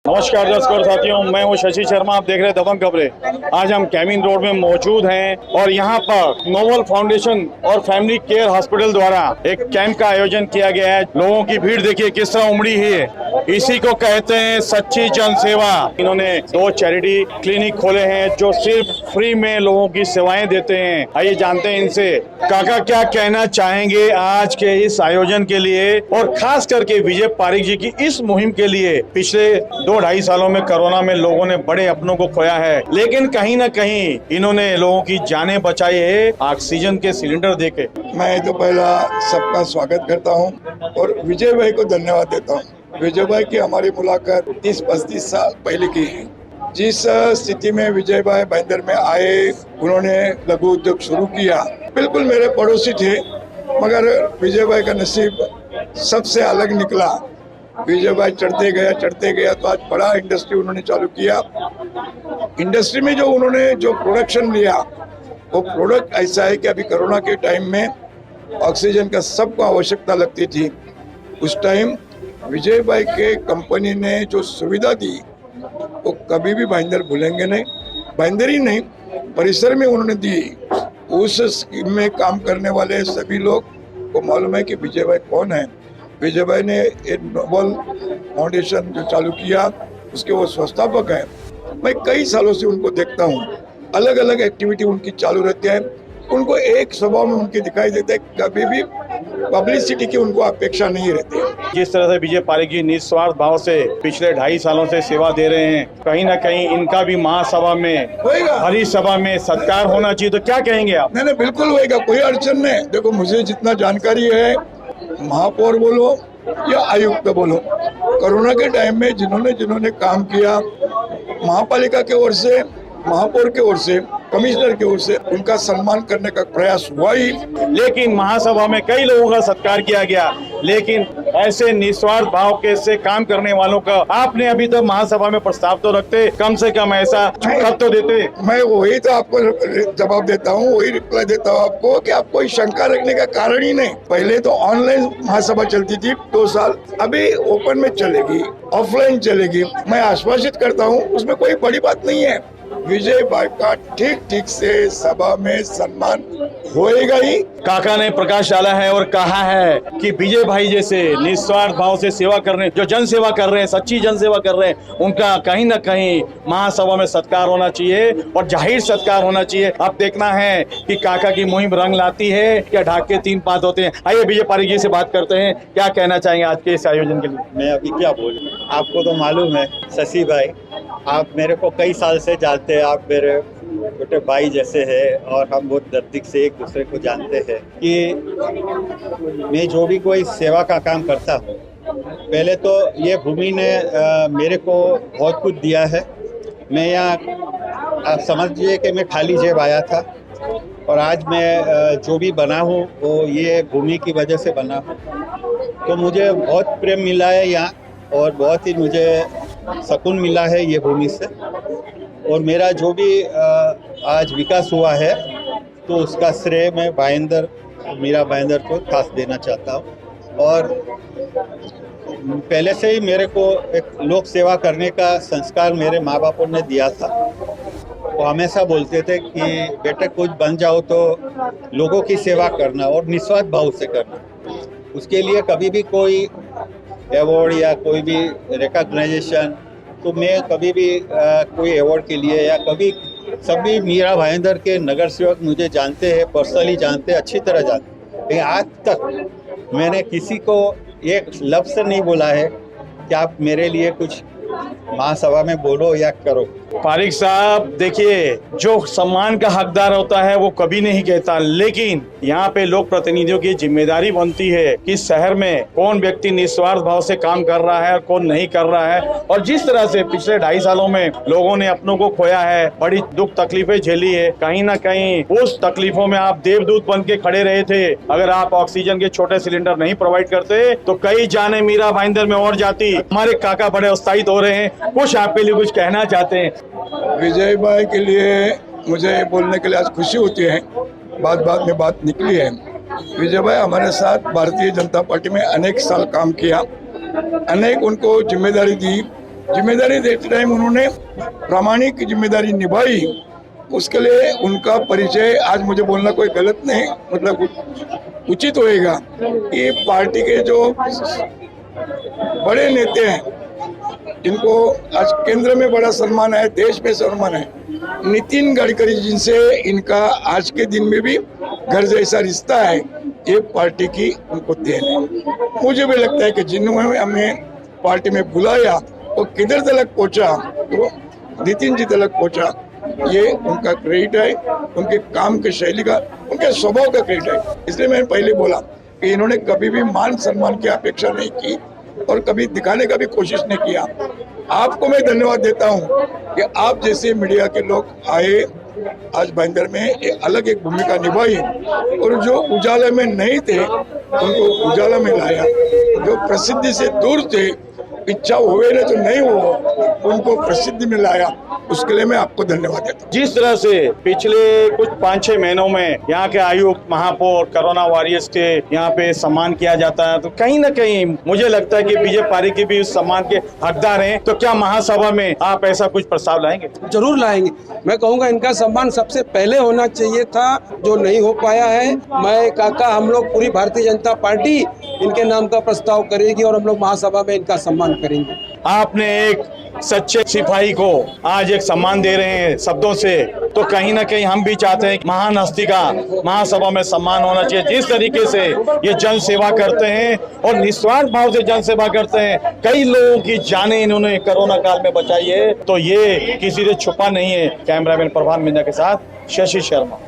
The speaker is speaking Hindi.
नमस्कार दर्शकों और साथियों, मैं हूं शशि शर्मा। आप देख रहे हैं दबंग खबरें। आज हम कैमिन रोड में मौजूद हैं और यहां पर नोबल फाउंडेशन और फैमिली केयर हॉस्पिटल द्वारा एक कैंप का आयोजन किया गया है। लोगों की भीड़ देखिए किस तरह उमड़ी है। इसी को कहते हैं सच्ची जन सेवा। इन्होंने 2 चैरिटी क्लिनिक खोले हैं जो सिर्फ फ्री में लोगों की सेवाएं देते हैं। आइए जानते हैं इनसे काका क्या कहना चाहेंगे आज के इस आयोजन के लिए और खास करके विजय पारिक जी की इस मुहिम के लिए। पिछले 2-2.5 सालों में कोरोना में लोगों ने बड़े अपनों को खोया है, लेकिन कहीं ना कहीं इन्होंने लोगों की जानें बचाई है ऑक्सीजन के सिलेंडर देके। मैं तो पहला सबका स्वागत करता हूं और विजय भाई को धन्यवाद देता हूं। विजय भाई की हमारी मुलाकात 30-35 साल पहले की है। जिस स्थिति में विजय भाई भाईंदर में आए, उन्होंने लघु उद्योग शुरू किया। बिल्कुल मेरे पड़ोसी थे, मगर विजय भाई का नसीब सबसे अलग निकला। विजय भाई चढ़ते गया तो आज बड़ा इंडस्ट्री उन्होंने चालू किया। इंडस्ट्री में जो उन्होंने जो प्रोडक्शन लिया, वो प्रोडक्ट ऐसा है कि अभी कोरोना के टाइम में ऑक्सीजन का सबको आवश्यकता लगती थी। उस टाइम विजय भाई के कंपनी ने जो सुविधा दी वो कभी भी भाईंदर भूलेंगे नहीं। भाईंदर ही नहीं, परिसर में उन्होंने दी। उस स्कीम में काम करने वाले सभी लोग को मालूम है कि विजय भाई कौन है। विजय भाई ने एक नोबल फाउंडेशन जो चालू किया, उसके वो संस्थापक है। मैं कई सालों से उनको देखता हूँ, अलग अलग एक्टिविटी उनकी चालू रहती है। उनको एक स्वभाव में उनके दिखाई देता है, कभी भी पब्लिसिटी की उनको अपेक्षा नहीं रहती। जिस तरह से विजय पारिक जी निस्वार्थ भाव से पिछले 2.5 सालों से सेवा दे रहे हैं, कहीं ना कहीं इनका भी महासभा में, हरी सभा में सत्कार होना चाहिए। तो क्या कहेंगे आप? नहीं, बिल्कुल होएगा, कोई अड़चन नहीं। देखो, मुझे जितना जानकारी है, महापौर बोलो या आयुक्त बोलो, कोरोना के टाइम में जिन्होंने काम किया, महापालिका के ओर से, महापौर के ओर से, कमिश्नर की ओर से उनका सम्मान करने का प्रयास हुआ ही। लेकिन महासभा में कई लोगों का सत्कार किया गया, लेकिन ऐसे निस्वार्थ भाव के से काम करने वालों का आपने अभी तक महासभा में प्रस्ताव तो रखते, कम से कम ऐसा खत तो देते। मैं वही तो आपको जवाब देता हूँ, वही रिप्लाई देता हूँ आपको कि आप कोई शंका रखने का कारण ही नहीं। पहले तो ऑनलाइन महासभा चलती थी 2 साल, अभी ओपन में चलेगी, ऑफलाइन चलेगी। मैं आश्वासित करता हूँ, उसमें कोई बड़ी बात नहीं है। विजय भाई का ठीक से सभा में सम्मान होएगा ही। काका ने प्रकाश डाला है और कहा है कि विजय भाई जैसे निस्वार्थ भाव से सेवा कर रहे हैं, जो जन सेवा कर रहे हैं, सच्ची जन सेवा कर रहे हैं, उनका कहीं ना कहीं महासभा में सत्कार होना चाहिए और जाहिर सत्कार होना चाहिए। अब देखना है कि काका की मुहिम रंग लाती है या ढाक के 3 पात होते हैं। आइए विजय पारिक जी से बात करते हैं, क्या कहना चाहेंगे आज के इस आयोजन के लिए? मैं अभी क्या बोलूं, आपको तो मालूम है शशि भाई, आप मेरे को कई साल से जानते हैं, आप मेरे छोटे भाई जैसे हैं और हम बहुत नज़दीक से एक दूसरे को जानते हैं कि मैं जो भी कोई सेवा का काम करता हूँ, पहले तो ये भूमि ने मेरे को बहुत कुछ दिया है। मैं यहाँ, आप समझिए कि मैं खाली जेब आया था और आज मैं जो भी बना हूँ वो ये भूमि की वजह से बना हूँ। तो मुझे बहुत प्रेम मिला है यहाँ और बहुत ही मुझे सुकून मिला है ये भूमि से। और मेरा जो भी आज विकास हुआ है तो उसका श्रेय मैं मीरा भाईंदर को खास देना चाहता हूँ। और पहले से ही मेरे को एक लोक सेवा करने का संस्कार मेरे माँ बापों ने दिया था। वो हमेशा बोलते थे कि बेटे कुछ बन जाओ तो लोगों की सेवा करना और निस्वार्थ भाव से करना। उसके लिए कभी भी कोई अवार्ड या कोई भी रिकॉग्नाइजेशन, तो मैं कभी भी कोई अवार्ड के लिए या कभी, सभी मीरा भाईंदर के नगर सेवक मुझे जानते हैं, पर्सनली जानते हैं, अच्छी तरह जानते हैं। लेकिन आज तक मैंने किसी को एक लफ्ज़ नहीं बोला है कि आप मेरे लिए कुछ महासभा में बोलो या करो। पारिक साहब देखिए, जो सम्मान का हकदार होता है वो कभी नहीं कहता, लेकिन यहाँ पे लोक प्रतिनिधियों की जिम्मेदारी बनती है कि शहर में कौन व्यक्ति निस्वार्थ भाव से काम कर रहा है और कौन नहीं कर रहा है। और जिस तरह से पिछले 2.5 सालों में लोगों ने अपनों को खोया है, बड़ी दुख तकलीफें झेली है, कहीं ना कहीं उस तकलीफों में आप देवदूत बन के खड़े रहे थे। अगर आप ऑक्सीजन के छोटे सिलेंडर नहीं प्रोवाइड करते तो कई जाने मीरा भाईंदर में और जाती। हमारे काका बड़े उत्साहित हो रहे हैं, कुछ आपके लिए कुछ कहना चाहते हैं? विजय भाई के लिए मुझे बोलने के लिए आज खुशी होती है, बात में बात निकली है। विजय भाई हमारे साथ भारतीय जनता पार्टी में अनेक साल काम किया, अनेक उनको जिम्मेदारी दी, जिम्मेदारी देते टाइम उन्होंने प्रामाणिक जिम्मेदारी निभाई, उसके लिए उनका परिचय आज मुझे बोलना कोई गलत नहीं, मतलब उचित होएगा कि पार्टी के जो बड़े नेता हैं जिनको आज केंद्र में बड़ा सम्मान है, देश में सम्मान है, नितिन गडकरी जिनसे इनका आज के दिन में भी घर जैसा रिश्ता है, ये पार्टी की उनको देन है। मुझे भी लगता है कि जिन्होंने हमें पार्टी में बुलाया वो किधर तक पहुंचा, तो नितिन जी तक पहुंचा, ये उनका क्रेडिट है, उनके काम की शैली का, उनके स्वभाव का क्रेडिट है। इसलिए मैंने पहले बोला कि इन्होंने कभी भी मान सम्मान की अपेक्षा नहीं की और कभी दिखाने का भी कोशिश नहीं किया। आपको मैं धन्यवाद देता हूं कि आप जैसे मीडिया के लोग आए, आज भाईंदर में एक अलग एक भूमिका निभाई और जो उजाला में नहीं थे उनको उजाला में लाया, जो प्रसिद्धि से दूर थे, इच्छा हुए ना तो नहीं हो, उनको प्रसिद्धि में लाया, उसके लिए मैं आपको धन्यवाद देता हूँ। जिस तरह से पिछले कुछ 5-6 महीनों में यहाँ के आयुक्त, महापौर, कोरोना वॉरियर्स के यहाँ पे सम्मान किया जाता है, तो कहीं ना कहीं मुझे लगता है कि बीजेपी पार्टी भी उस सम्मान के हकदार हैं। तो क्या महासभा में आप ऐसा कुछ प्रस्ताव लाएंगे? जरूर लाएंगे। मैं कहूँगा इनका सम्मान सबसे पहले होना चाहिए था, जो नहीं हो पाया है। मैं काका, हम लोग पूरी भारतीय जनता पार्टी इनके नाम का प्रस्ताव करेगी और हम लोग महासभा में इनका सम्मान करेंगे। आपने एक सच्चे सिपाही को आज एक सम्मान दे रहे हैं शब्दों से, तो कहीं ना कहीं हम भी चाहते हैं कि महान हस्ती का महासभा में सम्मान होना चाहिए। जिस तरीके से ये जन सेवा करते हैं और निस्वार्थ भाव से जन सेवा करते हैं, कई लोगों की जानें इन्होंने कोरोना काल में बचाई है, तो ये किसी से छुपा नहीं है। कैमरामैन प्रभात मिंजा के साथ शशि शर्मा।